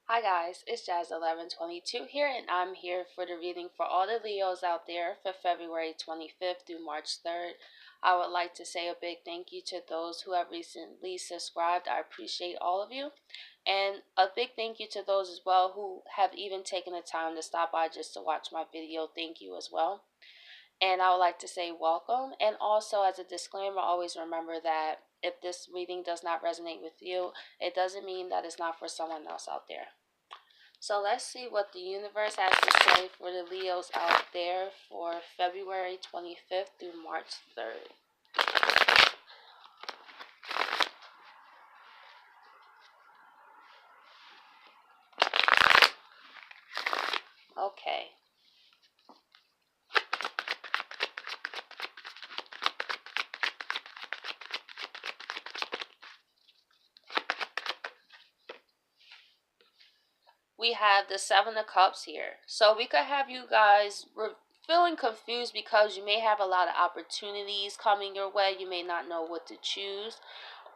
Hi guys, it's Jazz1122 here, and I'm here for the reading for all the Leos out there for February 25th through March 3rd. I would like to say a big thank you to those who have recently subscribed. I appreciate all of you. And a big thank you to those as well who have even taken the time to stop by just to watch my video. Thank you as well. And I would like to say welcome. And also, as a disclaimer, always remember that if this reading does not resonate with you, it doesn't mean that it's not for someone else out there. So let's see what the universe has to say for the Leos out there for February 25th through March 3rd. Okay. We have the Seven of Cups here. So we could have you guys feeling confused because you may have a lot of opportunities coming your way. You may not know what to choose.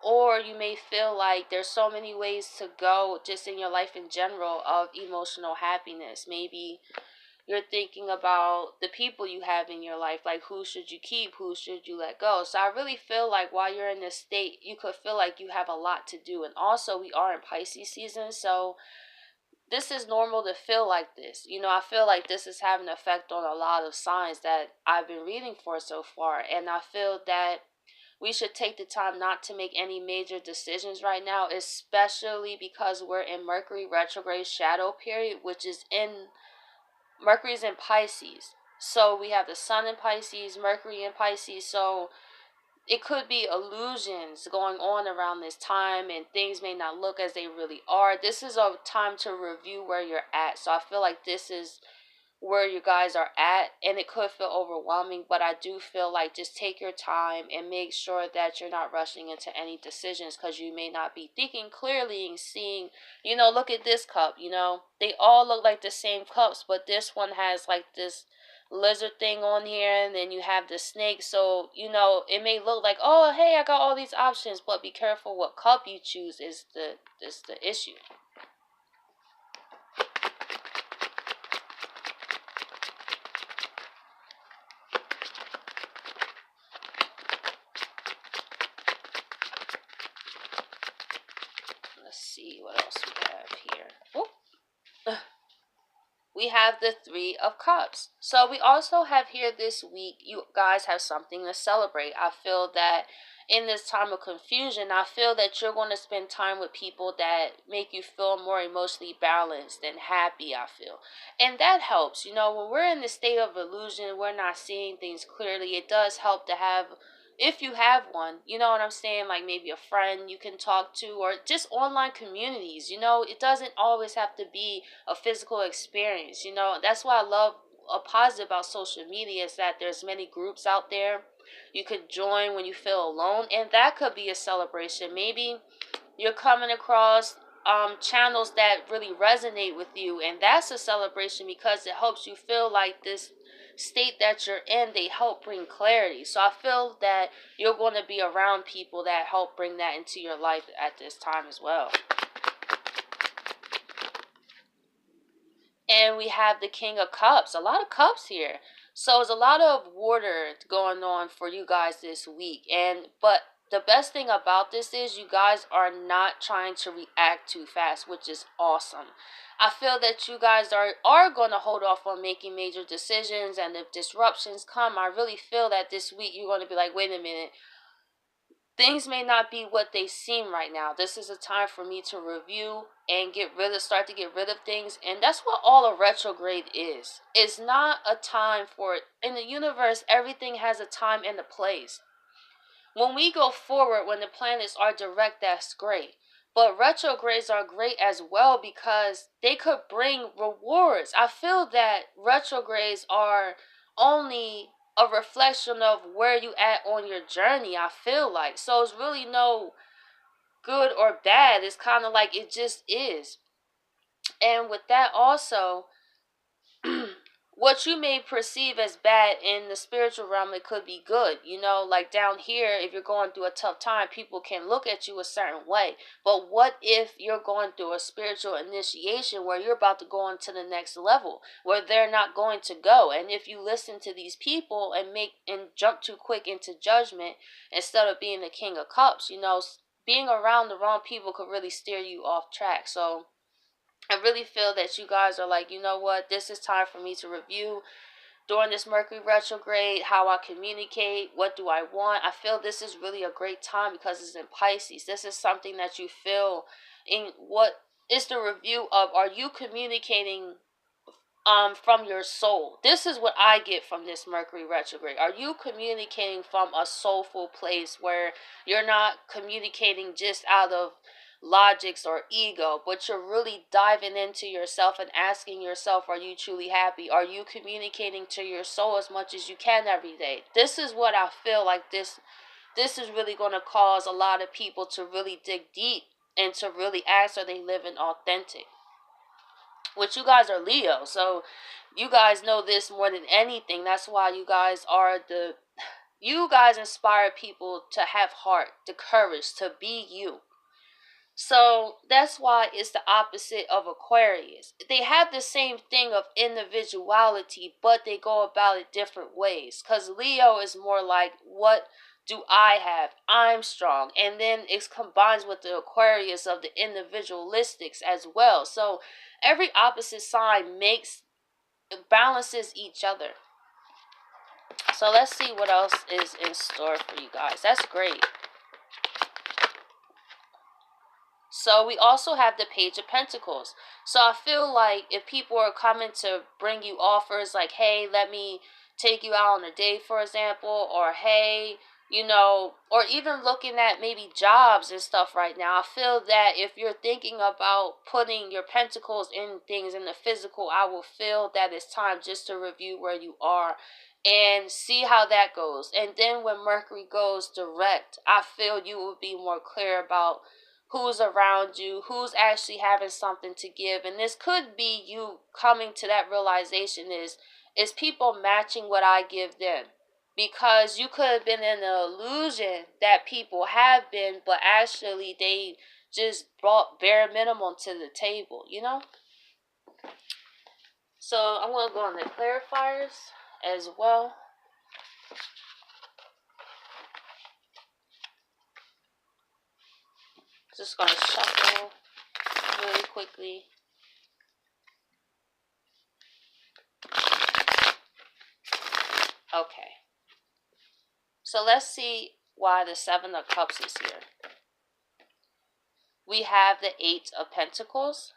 Or you may feel like there's so many ways to go just in your life in general of emotional happiness. Maybe you're thinking about the people you have in your life, like who should you keep, who should you let go. So I really feel like while you're in this state, you could feel like you have a lot to do. And also, we are in Pisces season, so this is normal to feel like this. I feel like this is having an effect on a lot of signs that I've been reading for so far. And I feel that we should take the time not to make any major decisions right now, especially because we're in Mercury retrograde shadow period, which is in Mercury's in Pisces. So we have the Sun in Pisces, Mercury in Pisces. So it could be illusions going on around this time, and things may not look as they really are. This is a time to review where you're at. So I feel like this is where you guys are at, and it could feel overwhelming, but I do feel like just take your time and make sure that you're not rushing into any decisions, because you may not be thinking clearly and seeing, look at this cup. They all look like the same cups, but this one has like this lizard thing on here, and then you have the snake. So it may look like, oh hey, I got all these options, but be careful what cup you choose is the issue. Let's see what else we have here. Oop. We have the Three of Cups. So we also have here this week, you guys have something to celebrate. I feel that in this time of confusion, I feel that you're going to spend time with people that make you feel more emotionally balanced and happy, I feel. And that helps. When we're in the state of illusion, we're not seeing things clearly. It does help to have, if you have one, you know what I'm saying, like maybe a friend you can talk to, or just online communities. It doesn't always have to be a physical experience. That's why I love a positive about social media is that there's many groups out there you could join when you feel alone, and that could be a celebration. Maybe you're coming across channels that really resonate with you, and that's a celebration because it helps you feel like this state that you're in, they help bring clarity. So I feel that you're going to be around people that help bring that into your life at this time as well. And we have the King of Cups. A lot of cups here. So there's a lot of water going on for you guys this week. But the best thing about this is you guys are not trying to react too fast, which is awesome. I feel that you guys are going to hold off on making major decisions, and if disruptions come, I really feel that this week you're going to be like, wait a minute, things may not be what they seem right now. This is a time for me to review and start to get rid of things. And that's what all a retrograde is. It's not a time for it. In the universe, everything has a time and a place. When we go forward, when the planets are direct, that's great. But retrogrades are great as well because they could bring rewards. I feel that retrogrades are only a reflection of where you at on your journey, I feel like. So it's really no good or bad. It's kind of like it just is. And with that also, what you may perceive as bad in the spiritual realm, it could be good. You know, like down here, if you're going through a tough time, people can look at you a certain way. But what if you're going through a spiritual initiation where you're about to go on to the next level, where they're not going to go? And if you listen to these people and jump too quick into judgment instead of being the King of Cups, you know, being around the wrong people could really steer you off track. So I really feel that you guys are like, you know what, this is time for me to review during this Mercury retrograde, how I communicate, what do I want. I feel this is really a great time because it's in Pisces. This is something that you feel in what is the review of, are you communicating from your soul? This is what I get from this Mercury retrograde. Are you communicating from a soulful place where you're not communicating just out of logics or ego, but you're really diving into yourself and asking yourself, are you truly happy? Are you communicating to your soul as much as you can every day? This is what I feel like this is really going to cause a lot of people to really dig deep and to really ask, are they living authentic? Which you guys are Leo, so you guys know this more than anything. That's why you guys inspire people to have heart, the courage to be you. So that's why it's the opposite of Aquarius. They have the same thing of individuality, but they go about it different ways. Because Leo is more like, what do I have? I'm strong. And then it combines with the Aquarius of the individualistics as well. So every opposite sign balances each other. So let's see what else is in store for you guys. That's great. So we also have the Page of Pentacles. So I feel like if people are coming to bring you offers like, hey, let me take you out on a date, for example, or hey, you know, or even looking at maybe jobs and stuff right now, I feel that if you're thinking about putting your pentacles in things in the physical, I will feel that it's time just to review where you are and see how that goes. And then when Mercury goes direct, I feel you will be more clear about who's around you, who's actually having something to give. And this could be you coming to that realization is people matching what I give them. Because you could have been in the illusion that people have been, but actually they just brought bare minimum to the table, you know? So I'm going to go on the clarifiers as well. Just going to shuffle really quickly. Okay. So let's see why the Seven of Cups is here. We have the Eight of Pentacles.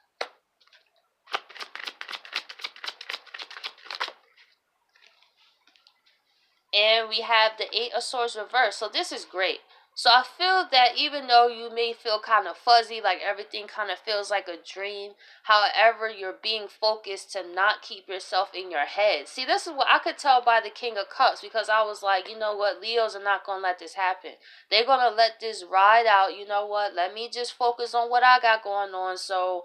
And we have the Eight of Swords reversed. So this is great. So I feel that even though you may feel kind of fuzzy, like everything kind of feels like a dream, however, you're being focused to not keep yourself in your head. See, this is what I could tell by the King of Cups, because I was like, you know what, Leos are not going to let this happen. They're going to let this ride out. You know what, let me just focus on what I got going on, so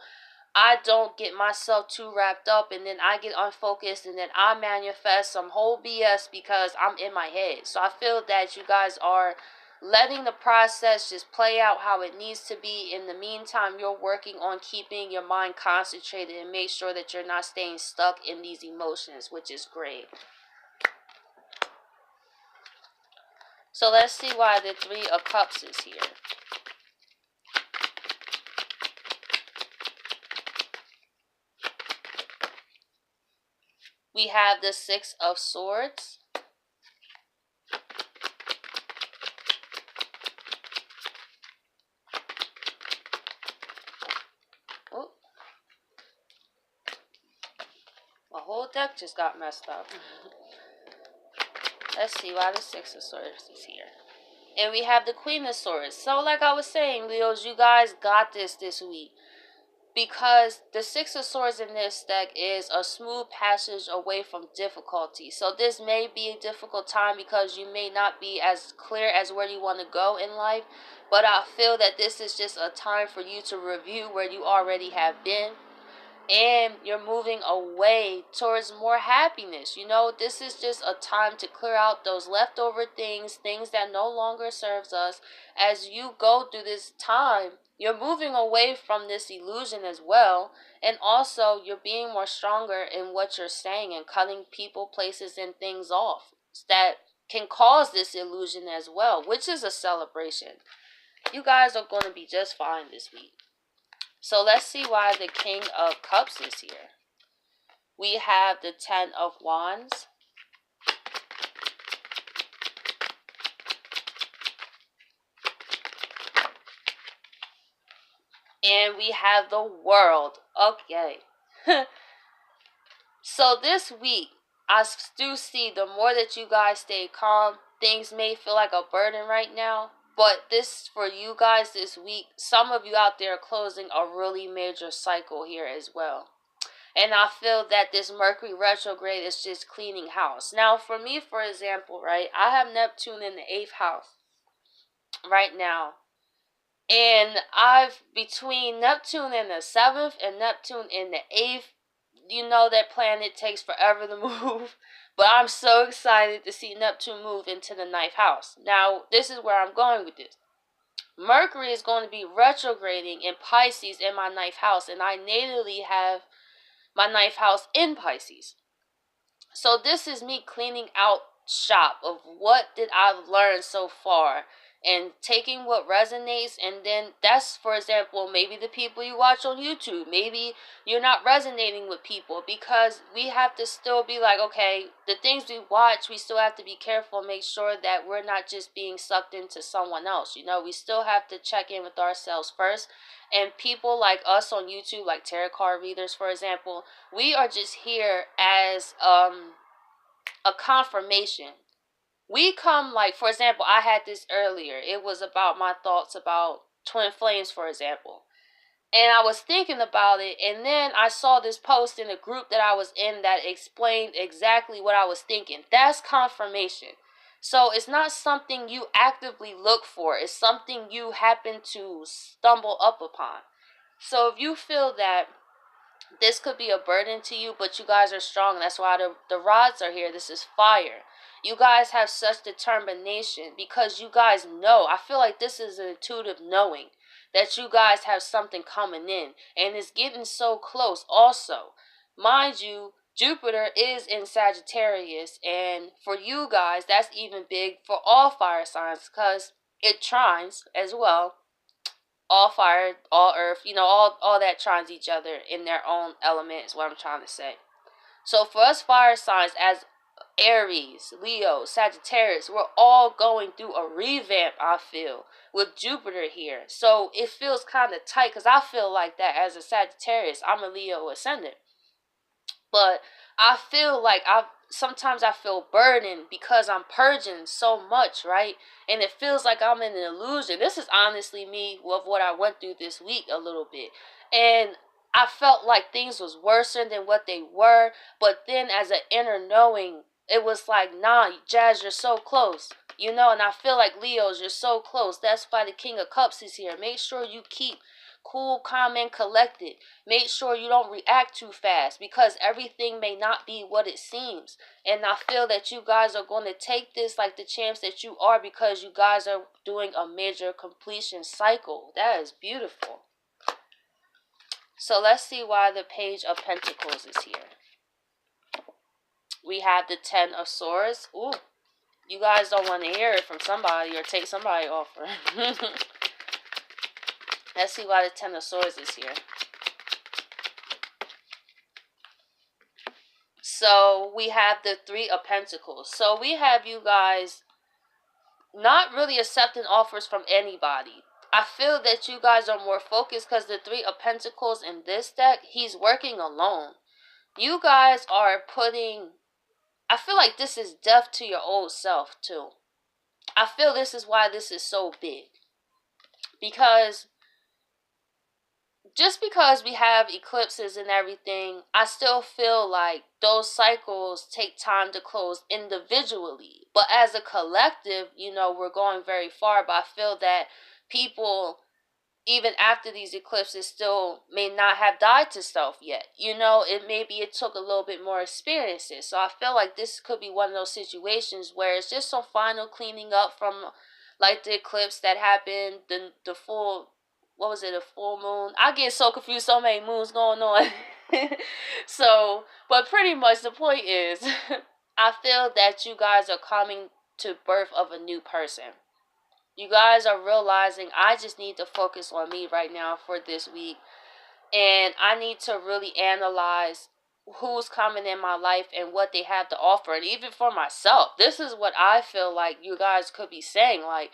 I don't get myself too wrapped up and then I get unfocused and then I manifest some whole BS because I'm in my head. So I feel that you guys are letting the process just play out how it needs to be. In the meantime, you're working on keeping your mind concentrated and make sure that you're not staying stuck in these emotions, which is great. So let's see why the Three of Cups is here. We have the Six of Swords. Oh, my whole deck just got messed up. Let's see why the Six of Swords is here. And we have the Queen of Swords. So like I was saying, Leos, you guys got this week. Because the Six of Swords in this deck is a smooth passage away from difficulty. So this may be a difficult time because you may not be as clear as where you want to go in life. But I feel that this is just a time for you to review where you already have been. and you're moving away towards more happiness. You know, this is just a time to clear out those leftover things that no longer serves us. As you go through this time, you're moving away from this illusion as well, and also you're being more stronger in what you're saying and cutting people, places, and things off that can cause this illusion as well, which is a celebration. You guys are going to be just fine this week. So let's see why the King of Cups is here. We have the Ten of Wands. And we have the World. Okay. So this week, I do see the more that you guys stay calm, things may feel like a burden right now. But this, for you guys this week, some of you out there are closing a really major cycle here as well. And I feel that this Mercury retrograde is just cleaning house. Now, for me, for example, right, I have Neptune in the 8th house right now. And I've, between Neptune in the 7th and Neptune in the 8th, you know that planet takes forever to move. But I'm so excited to see Neptune move into the 9th house. Now, this is where I'm going with this. Mercury is going to be retrograding in Pisces in my 9th house. And I natally have my 9th house in Pisces. So this is me cleaning out shop of what did I learn so far and taking what resonates, and then that's, for example, maybe the people you watch on YouTube, maybe you're not resonating with people, because we have to still be like, okay, the things we watch, we still have to be careful, make sure that we're not just being sucked into someone else. You know, we still have to check in with ourselves first. And people like us on YouTube, like tarot card readers, for example, we are just here as a confirmation. We come, like, for example, I had this earlier. It was about my thoughts about twin flames, for example. And I was thinking about it, and then I saw this post in a group that I was in that explained exactly what I was thinking. That's confirmation. So it's not something you actively look for. It's something you happen to stumble up upon. So if you feel that this could be a burden to you, but you guys are strong. That's why the rods are here. This is fire. You guys have such determination because you guys know. I feel like this is an intuitive knowing that you guys have something coming in. And it's getting so close also. Mind you, Jupiter is in Sagittarius. And for you guys, that's even big for all fire signs because it trines as well. All fire, all earth, you know, all that trines each other in their own element is what I'm trying to say. So for us fire signs, as Aries, Leo, Sagittarius, we're all going through a revamp, I feel, with Jupiter here. So it feels kind of tight because I feel like that as a Sagittarius. I'm a Leo ascendant. But I feel like sometimes I feel burdened because I'm purging so much, right? And it feels like I'm in an illusion. This is honestly me with what I went through this week a little bit. And I felt like things was worse than what they were. But then as an inner knowing, it was like, nah, Jazz, you're so close. You know, and I feel like Leos, you're so close. That's why the King of Cups is here. Make sure you keep cool, calm, and collected. Make sure you don't react too fast because everything may not be what it seems. And I feel that you guys are going to take this like the champs that you are because you guys are doing a major completion cycle. That is beautiful. So let's see why the Page of Pentacles is here. We have the Ten of Swords. Ooh, you guys don't want to hear it from somebody or take somebody off. Let's see why the Ten of Swords is here. So we have the Three of Pentacles. So we have you guys not really accepting offers from anybody. I feel that you guys are more focused because the Three of Pentacles in this deck, he's working alone. You guys are putting... I feel like this is death to your old self too. I feel this is why this is so big. Because just because we have eclipses and everything, I still feel like those cycles take time to close individually. But as a collective, you know, we're going very far. But I feel that people even after these eclipses, still may not have died to self yet. It took a little bit more experiences. So I feel like this could be one of those situations where it's just some final cleaning up from like the eclipse that happened, the full, what was it, a full moon? I get so confused, so many moons going on. So, but pretty much the point is, I feel that you guys are coming to birth of a new person. You guys are realizing I just need to focus on me right now for this week. And I need to really analyze who's coming in my life and what they have to offer. And even for myself, this is what I feel like you guys could be saying. Like,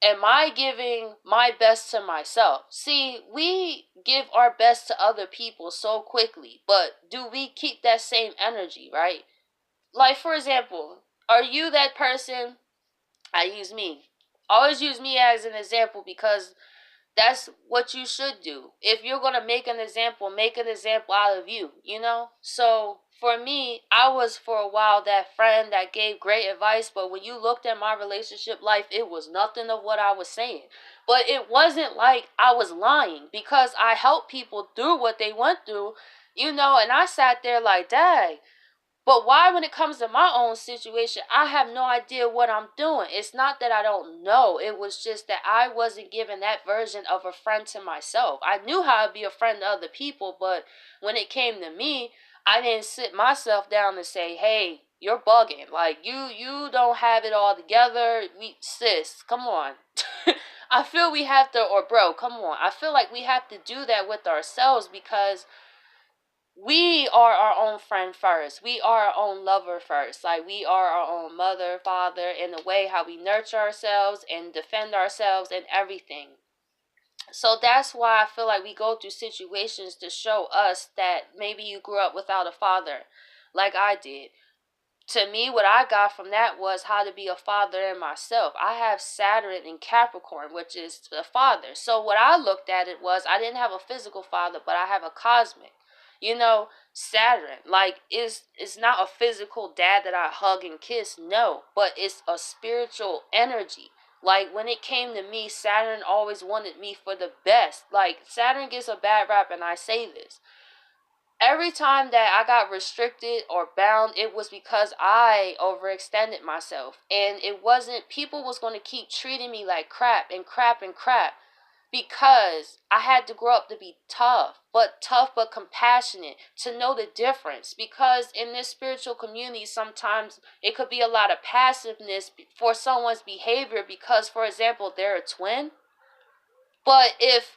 am I giving my best to myself? See, we give our best to other people so quickly, but do we keep that same energy, right? Like, for example, are you that person? I use me. Always use me as an example because that's what you should do. If you're going to make an example out of you. So for me, I was for a while that friend that gave great advice, but when you looked at my relationship life, it was nothing of what I was saying. But it wasn't like I was lying because I helped people through what they went through, and I sat there like, dang. But why, when it comes to my own situation, I have no idea what I'm doing? It's not that I don't know. It was just that I wasn't given that version of a friend to myself. I knew how to be a friend to other people, but when it came to me, I didn't sit myself down and say, hey, you're bugging. Like, you don't have it all together. Sis, come on. I feel we have to, or bro, come on. I feel like we have to do that with ourselves because we are our own friend first. We are our own lover first. Like, we are our own mother, father, in the way how we nurture ourselves and defend ourselves and everything. So that's why I feel like we go through situations to show us that maybe you grew up without a father, like I did. To me, what I got from that was how to be a father in myself. I have Saturn in Capricorn, which is the father. So what I looked at it was I didn't have a physical father, but I have a cosmic. Saturn, like, it's not a physical dad that I hug and kiss, no, but it's a spiritual energy. Like, when it came to me, Saturn always wanted me for the best. Like, Saturn gets a bad rap, and I say this. Every time that I got restricted or bound, it was because I overextended myself. And it wasn't, people was going to keep treating me like crap and crap and crap because I had to grow up to be tough but compassionate, to know the difference. Because in this spiritual community, sometimes it could be a lot of passiveness for someone's behavior because, for example, they're a twin. But if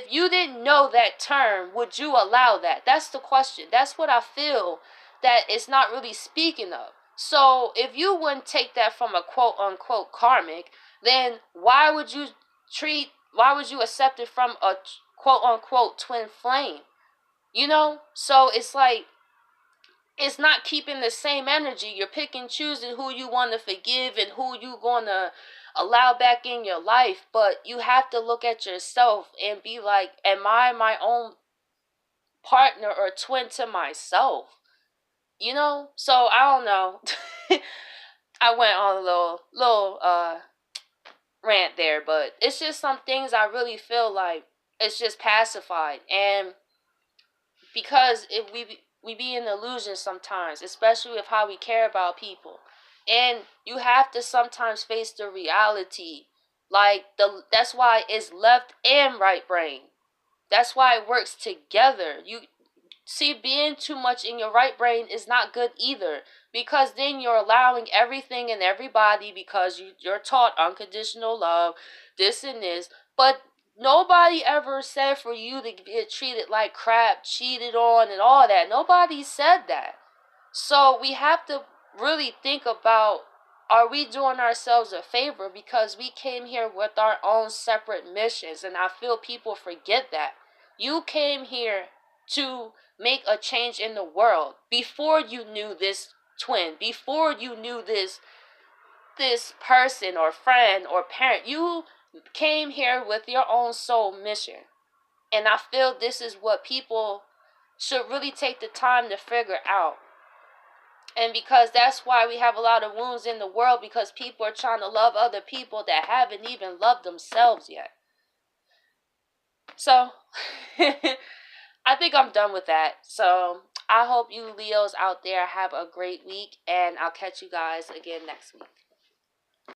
you didn't know that term, would you allow that? That's the question. That's what I feel that it's not really speaking of. So if you wouldn't take that from a quote unquote karmic, then why would you accept it from a quote unquote twin flame? So it's like, it's not keeping the same energy. You're picking choosing who you want to forgive and who you going to allow back in your life. But you have to look at yourself and be like, am I my own partner or twin to myself? So I don't know. I went on a little rant there, but it's just some things I really feel like it's just pacified. And because if we be in illusion sometimes, especially with how we care about people, and you have to sometimes face the reality. Like, that's why it's left and right brain. That's why it works together. You see, being too much in your right brain is not good either, because then you're allowing everything and everybody, because you're taught unconditional love, this and this, but nobody ever said for you to get treated like crap, cheated on, and all that. Nobody said that. So we have to really think about, are we doing ourselves a favor? Because we came here with our own separate missions, and I feel people forget that. You came here to make a change in the world before you knew this twin, before you knew this person or friend or parent. You came here with your own soul mission. And I feel this is what people should really take the time to figure out. And because that's why we have a lot of wounds in the world, because people are trying to love other people that haven't even loved themselves yet. So I think I'm done with that. So I hope you Leos out there have a great week, and I'll catch you guys again next week.